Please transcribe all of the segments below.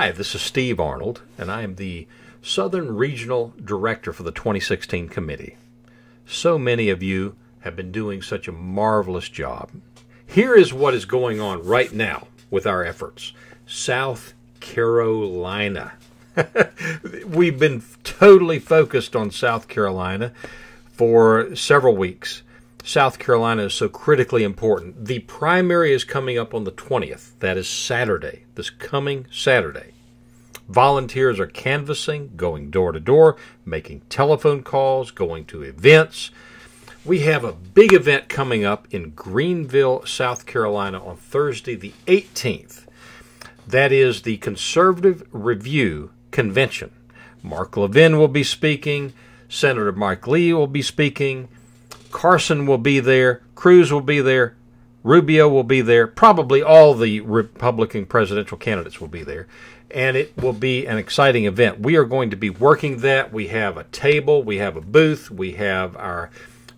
Hi, this is Steve Arnold, and I am the Southern Regional Director for the 2016 Committee. So many of you have been doing such a marvelous job. Here is what is going on right now with our efforts. South Carolina. We've been totally focused on South Carolina for several weeks. South Carolina is so critically important. The primary is coming up on the 20th. That is Saturday, this coming Saturday. Volunteers are canvassing, going door to door, making telephone calls, going to events. We have a big event coming up in Greenville, South Carolina on Thursday the 18th. That is the Conservative Review Convention. Mark Levin will be speaking. Senator Mike Lee will be speaking. Carson will be there, Cruz will be there, Rubio will be there, probably all the Republican presidential candidates will be there, and it will be an exciting event. We are going to be working that. We have a table, we have a booth, we have our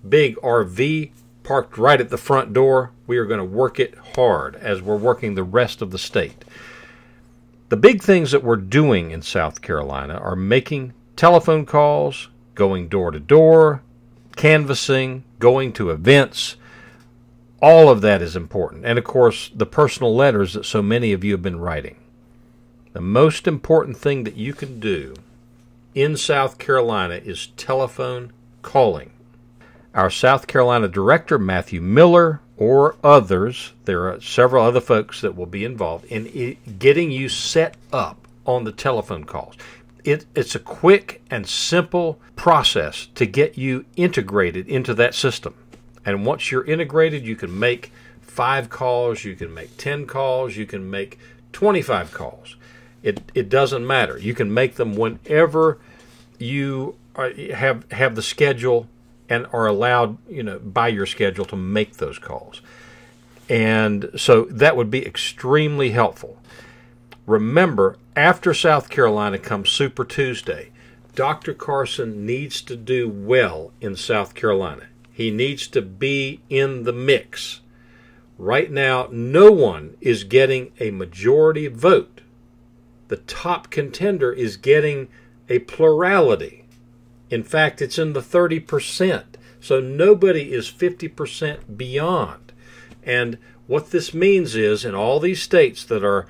big RV parked right at the front door. We are going to work it hard as we're working the rest of the state. The big things that we're doing in South Carolina are making telephone calls, going door to door, canvassing, going to events. All of that is important. And of course, the personal letters that so many of you have been writing. The most important thing that you can do in South Carolina is telephone calling. Our South Carolina director, Matthew Miller, or others, there are several other folks that will be involved in getting you set up on the telephone calls. It's a quick and simple process to get you integrated into that system. And once you're integrated, you can make 5 calls, you can make 10 calls, you can make 25 calls. It doesn't matter. You can make them whenever you have the schedule and are allowed, by your schedule to make those calls. And so that would be extremely helpful. Remember, after South Carolina comes Super Tuesday. Dr. Carson needs to do well in South Carolina. He needs to be in the mix. Right now, no one is getting a majority vote. The top contender is getting a plurality. In fact, it's in the 30%. So nobody is 50% beyond. And what this means is, in all these states that are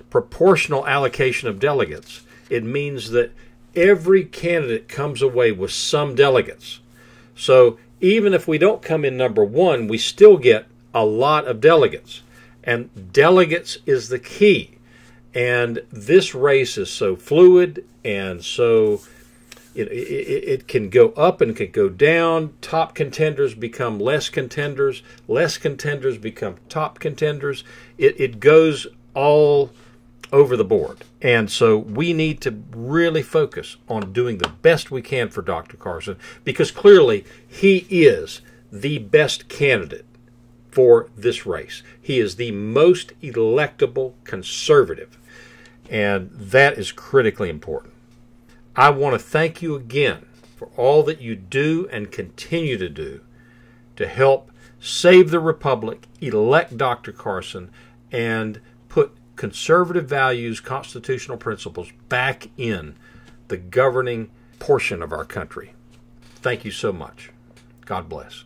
proportional allocation of delegates, it means that every candidate comes away with some delegates. So even if we don't come in number 1, we still get a lot of delegates. And delegates is the key. And this race is so fluid, and so it can go up and it can go down. Top contenders become less contenders become top contenders. It goes all over the board. And so we need to really focus on doing the best we can for Dr. Carson, because clearly he is the best candidate for this race. He is the most electable conservative, and that is critically important. I want to thank you again for all that you do and continue to do to help save the republic, elect Dr. Carson, and put conservative values, constitutional principles back in the governing portion of our country. Thank you so much. God bless.